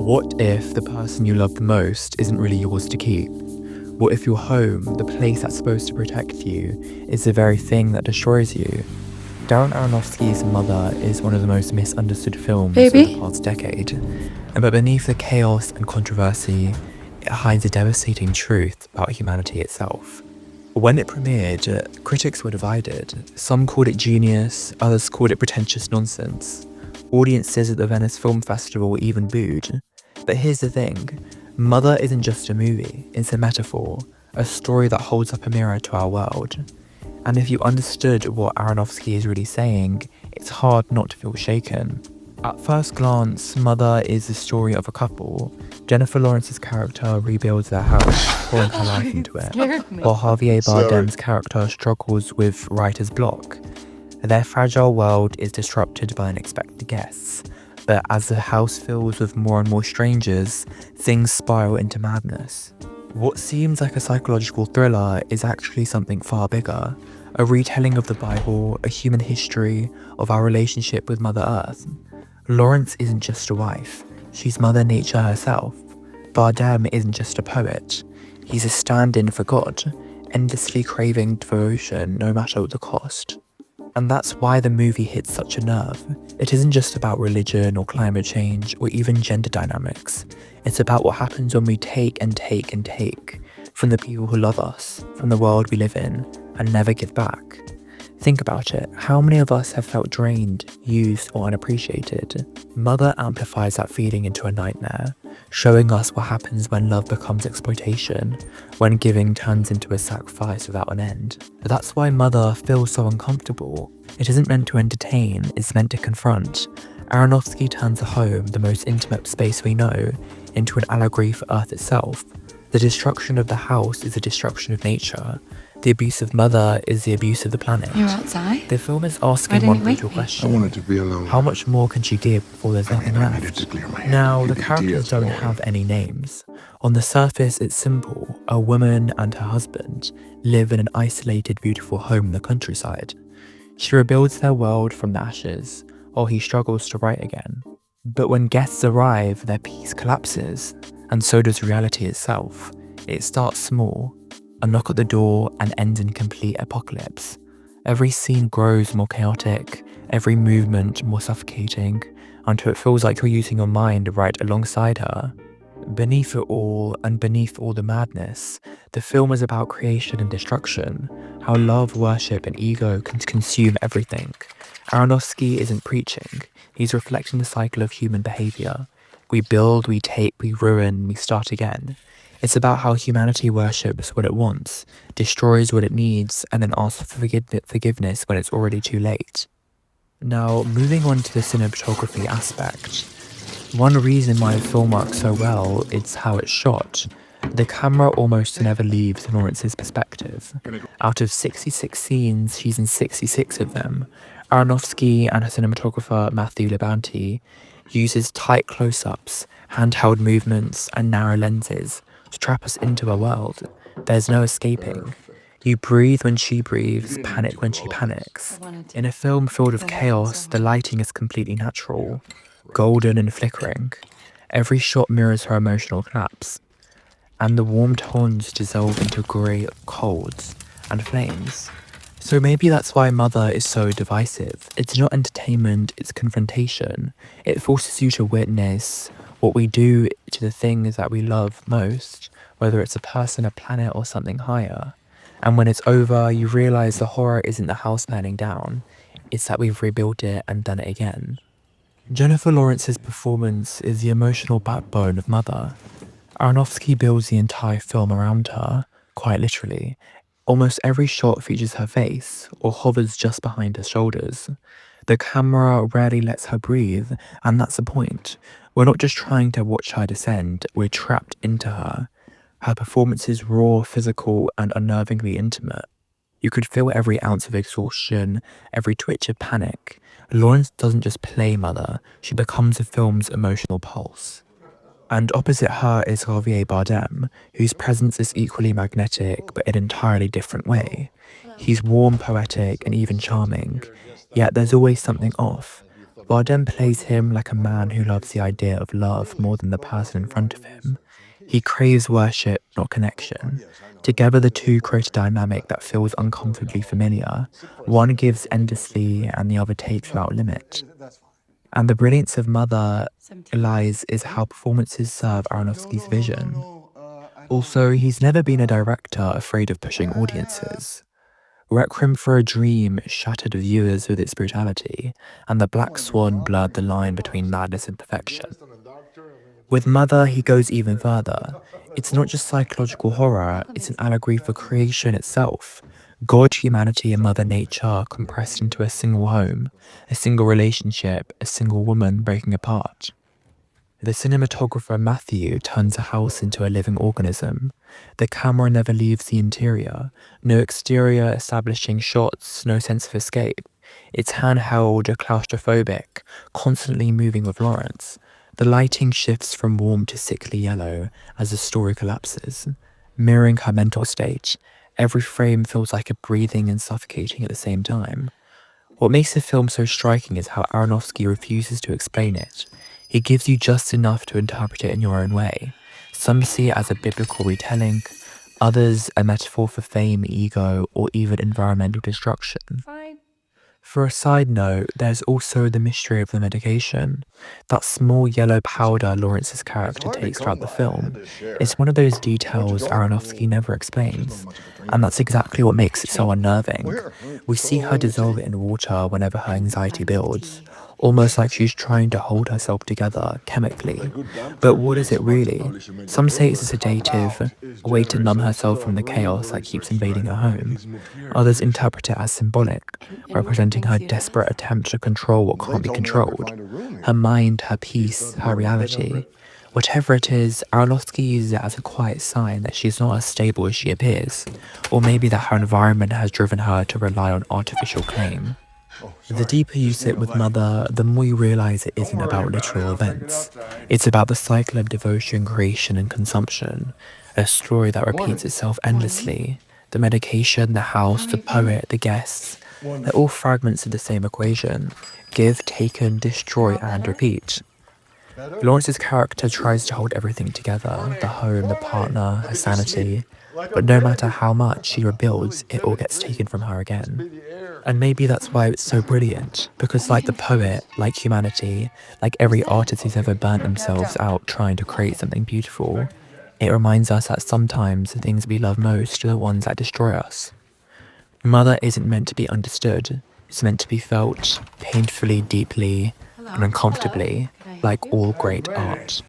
What if the person you love the most isn't really yours to keep? What if your home, the place that's supposed to protect you, is the very thing that destroys you? Darren Aronofsky's Mother is one of the most misunderstood films of the past decade, but beneath the chaos and controversy, it hides a devastating truth about humanity itself. When it premiered, critics were divided. Some called it genius, others called it pretentious nonsense. Audiences at the Venice Film Festival even booed. But here's the thing, Mother isn't just a movie, it's a metaphor, a story that holds up a mirror to our world. And if you understood what Aronofsky is really saying, it's hard not to feel shaken. At first glance, Mother is the story of a couple. Jennifer Lawrence's character rebuilds their house, pouring her life into it, while Javier Bardem's character struggles with writer's block. Their fragile world is disrupted by unexpected guests, but as the house fills with more and more strangers, things spiral into madness. What seems like a psychological thriller is actually something far bigger, a retelling of the Bible, a human history of our relationship with Mother Earth. Lawrence isn't just a wife, she's Mother Nature herself. Bardem isn't just a poet, he's a stand-in for God, endlessly craving devotion no matter the cost. And that's why the movie hits such a nerve. It isn't just about religion or climate change or even gender dynamics. It's about what happens when we take and take and take from the people who love us, from the world we live in, and never give back. Think about it, how many of us have felt drained, used, or unappreciated? Mother amplifies that feeling into a nightmare, showing us what happens when love becomes exploitation, when giving turns into a sacrifice without an end. That's why Mother feels so uncomfortable. It isn't meant to entertain, it's meant to confront. Aronofsky turns a home, the most intimate space we know, into an allegory for Earth itself. The destruction of the house is the destruction of nature. The abuse of Mother is the abuse of the planet. You're outside? The film is asking one brutal question. I wanted to be alone. How much more can she give before there's nothing I needed left? to clear my head. Now, the Keep characters don't ideas have any names. On the surface, it's simple. A woman and her husband live in an isolated, beautiful home in the countryside. She rebuilds their world from the ashes, while he struggles to write again. But when guests arrive, their peace collapses, and so does reality itself. It starts small, a knock at the door, and ends in complete apocalypse. Every scene grows more chaotic, every movement more suffocating, until it feels like you're using your mind right alongside her. Beneath it all, and beneath all the madness, the film is about creation and destruction, how love, worship, and ego can consume everything. Aronofsky isn't preaching, he's reflecting the cycle of human behavior. We build, we take, we ruin, we start again. It's about how humanity worships what it wants, destroys what it needs, and then asks for forgiveness when it's already too late. Now, moving on to the cinematography aspect. One reason why the film works so well is how it's shot. The camera almost never leaves Lawrence's perspective. Out of 66 scenes, she's in 66 of them. Aronofsky and her cinematographer Matthew Libanti uses tight close-ups, handheld movements, and narrow lenses to trap us into a world. There's no escaping. You breathe when she breathes, panic when she panics. In a film filled with chaos, the lighting is completely natural, golden and flickering. Every shot mirrors her emotional collapse, and the warm tones dissolve into grey colds and flames. So maybe that's why Mother is so divisive. It's not entertainment, it's confrontation. It forces you to witness what we do to the things that we love most, whether it's a person, a planet, or something higher. And when it's over, you realize the horror isn't the house burning down, it's that we've rebuilt it and done it again. Jennifer Lawrence's performance is the emotional backbone of Mother. Aronofsky builds the entire film around her, quite literally. Almost every shot features her face, or hovers just behind her shoulders. The camera rarely lets her breathe, and that's the point. We're not just trying to watch her descend, we're trapped into her. Her performance is raw, physical, and unnervingly intimate. You could feel every ounce of exhaustion, every twitch of panic. Lawrence doesn't just play Mother, she becomes the film's emotional pulse. And opposite her is Javier Bardem, whose presence is equally magnetic, but in an entirely different way. He's warm, poetic, and even charming, yet there's always something off. Bardem plays him like a man who loves the idea of love more than the person in front of him. He craves worship, not connection. Together, the two create a dynamic that feels uncomfortably familiar. One gives endlessly, and the other takes without limit. And the brilliance of Mother lies is how performances serve Aronofsky's vision. Also, he's never been a director afraid of pushing audiences. Requiem for a Dream shattered viewers with its brutality, and The Black Swan blurred the line between madness and perfection. With Mother, he goes even further. It's not just psychological horror, it's an allegory for creation itself. God, humanity, and Mother Nature compressed into a single home, a single relationship, a single woman breaking apart. The cinematographer Matthew turns a house into a living organism. The camera never leaves the interior. No exterior establishing shots, no sense of escape. It's handheld, claustrophobic, constantly moving with Lawrence. The lighting shifts from warm to sickly yellow as the story collapses, mirroring her mental state. Every frame feels like a breathing and suffocating at the same time. What makes the film so striking is how Aronofsky refuses to explain it. He gives you just enough to interpret it in your own way. Some see it as a biblical retelling, others a metaphor for fame, ego, or even environmental destruction. Fine. For a side note, there's also the mystery of the medication. That small yellow powder Lawrence's character takes throughout the film. It's one of those details Aronofsky never explains, and that's exactly what makes it so unnerving. We see her dissolve it in water whenever her anxiety builds, almost like she's trying to hold herself together chemically. But what is it really? Some say it's a sedative, a way to numb herself from the chaos that keeps invading her home. Others interpret it as symbolic, representing her desperate attempt to control what can't be controlled. Her mind, her peace, her reality. Whatever it is, Aronofsky uses it as a quiet sign that she's not as stable as she appears, or maybe that her environment has driven her to rely on artificial claim. The deeper you sit with Mother, the more you realize it isn't about literal events. It's about the cycle of devotion, creation, and consumption, a story that repeats itself endlessly. The medication, the house, the poet, the guests, they're all fragments of the same equation: give, taken, destroy, and repeat. Lawrence's character tries to hold everything together: the home, the partner, her sanity. But no matter how much she rebuilds, it all gets taken from her again. And maybe that's why it's so brilliant, because like the poet, like humanity, like every artist who's ever burnt themselves out trying to create something beautiful, it reminds us that sometimes the things we love most are the ones that destroy us. Mother isn't meant to be understood, it's meant to be felt painfully, deeply, and uncomfortably, like all great art.